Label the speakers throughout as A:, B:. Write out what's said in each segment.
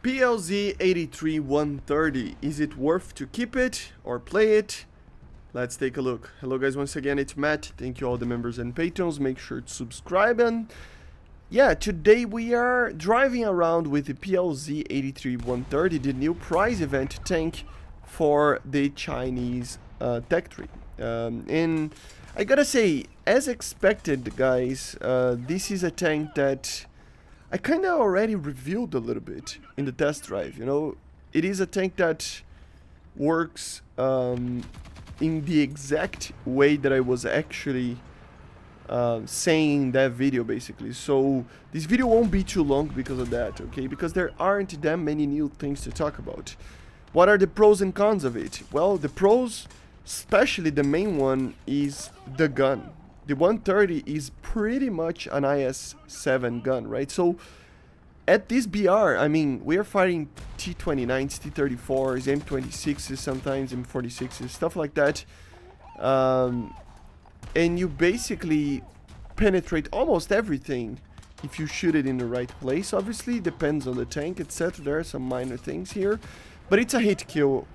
A: PLZ83-130, is it worth to keep it or play it? Let's take a look. Hello guys, once again it's Matt. Thank you all the members and patrons. Make sure to subscribe. And yeah, today we are driving around with the PLZ83-130, the new prize event tank for the Chinese tech tree. And I gotta say, as expected guys, this is a tank that I kind of already reviewed a little bit in the test drive. You know, it is a tank that works in the exact way that I was actually saying in that video, basically. So this video won't be too long because of that, okay? Because there aren't that many new things to talk about. What are the pros and cons of it? Well, the pros, especially the main one, is the gun. The 130 is pretty much an IS-7 gun, right? So at this BR, I mean, we are fighting T-29s, T-34s, M26s, sometimes M46s, stuff like that. And you basically penetrate almost everything if you shoot it in the right place. Obviously, it depends on the tank, etc. There are some minor things here, but it's a hit kill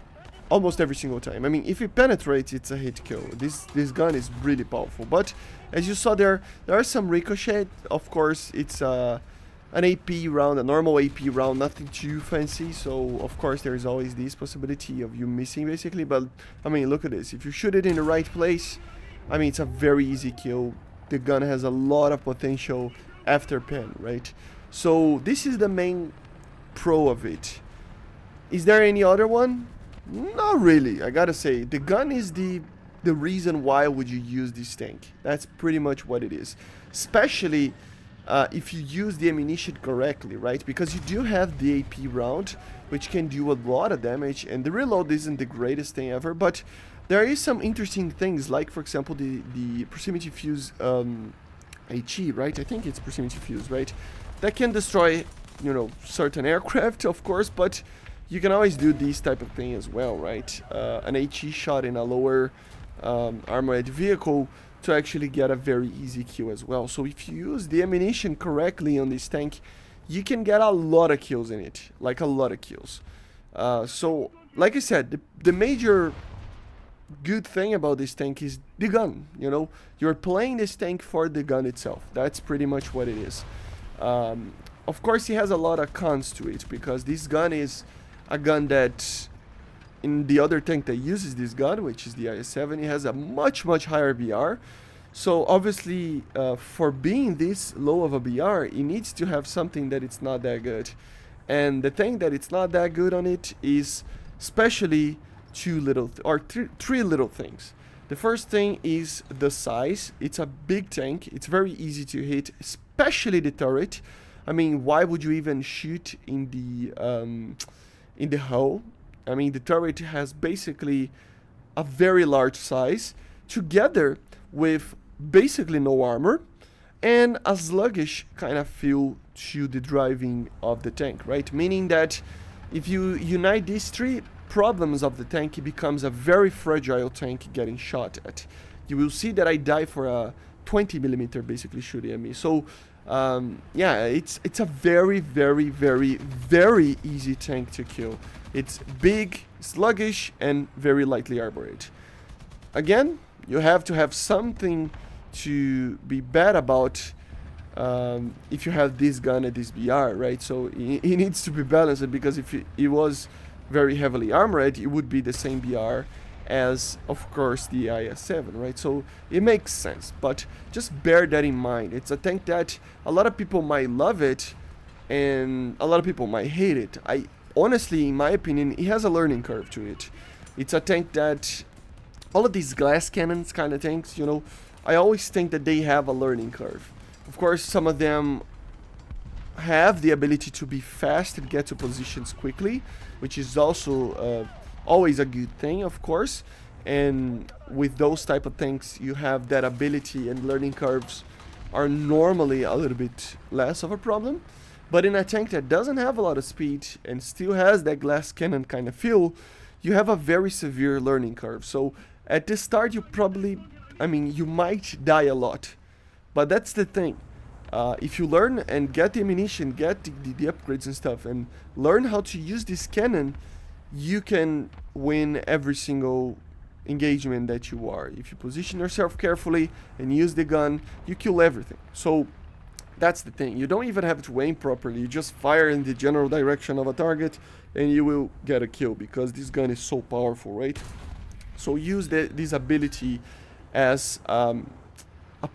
A: almost every single time. I mean, if it penetrates, it's a hit kill. This gun is really powerful. But as you saw there are some ricochet. Of course, it's an AP round, a normal AP round, nothing too fancy. So of course there is always this possibility of you missing, basically. But I mean, look at this. If you shoot it in the right place, I mean, it's a very easy kill. The gun has a lot of potential after pen, right? So this is the main pro of it. Is there any other one? Not really, I gotta say. The gun is the reason why would you use this tank. That's pretty much what it is. Especially if you use the ammunition correctly, right? Because you do have the AP round, which can do a lot of damage, and the reload isn't the greatest thing ever, but there is some interesting things, like for example the proximity fuse HE, right? I think it's proximity fuse, right? That can destroy, you know, certain aircraft, of course, but you can always do this type of thing as well, right? An HE shot in a lower armored vehicle to actually get a very easy kill as well. So if you use the ammunition correctly on this tank, you can get a lot of kills in it, like a lot of kills. So like I said, the major good thing about this tank is the gun. You know, you're playing this tank for the gun itself. That's pretty much what it is. Of course, it has a lot of cons to it, because this gun is a gun that in the other tank that uses this gun, which is the IS-7, it has a much higher BR. So obviously, for being this low of a BR, it needs to have something that it's not that good. And the thing that it's not that good on it is especially three little things. The first thing is the size. It's a big tank. It's very easy to hit, especially the turret. I mean, why would you even shoot in the hull? I mean, the turret has basically a very large size, together with basically no armor and a sluggish kind of feel to the driving of the tank, right? Meaning that if you unite these three problems of the tank, it becomes a very fragile tank getting shot at. You will see that I die for a 20mm basically shooting at me. So yeah, it's a very easy tank to kill. It's big, sluggish, and very lightly armored. Again, you have to have something to be bad about if you have this gun at this BR, right? So it needs to be balanced, because if it was very heavily armored, it would be the same BR as, of course, the IS-7, right? So it makes sense, but just bear that in mind. It's a tank that a lot of people might love it and a lot of people might hate it. Honestly, in my opinion, it has a learning curve to it. It's a tank that all of these glass cannons kind of tanks, you know, I always think that they have a learning curve. Of course, some of them have the ability to be fast and get to positions quickly, which is also always a good thing, of course. And with those type of tanks, you have that ability, and learning curves are normally a little bit less of a problem. But in a tank that doesn't have a lot of speed and still has that glass cannon kind of feel, you have a very severe learning curve. So at the start, you probably, I mean, you might die a lot. But that's the thing. if you learn and get the ammunition, get the upgrades and stuff, and learn how to use this cannon, you can win every single engagement that you are. If you position yourself carefully and use the gun, you kill everything. So that's the thing. You don't even have to aim properly. You just fire in the general direction of a target and you will get a kill, because this gun is so powerful, right? So use this ability as a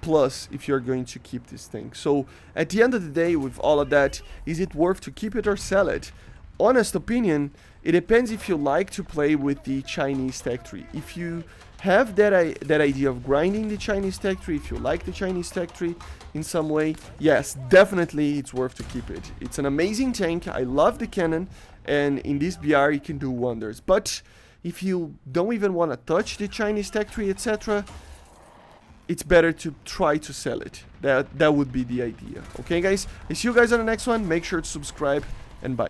A: plus if you're going to keep this thing. So at the end of the day, with all of that, is it worth to keep it or sell it? Honest opinion, it depends if you like to play with the Chinese tech tree. If you have that idea of grinding the Chinese tech tree, if you like the Chinese tech tree in some way, yes, definitely it's worth to keep it. It's an amazing tank. I love the cannon, and in this BR it can do wonders. But if you don't even want to touch the Chinese tech tree, etc., it's better to try to sell it. That would be the idea. Okay, guys? I see you guys on the next one. Make sure to subscribe, and bye.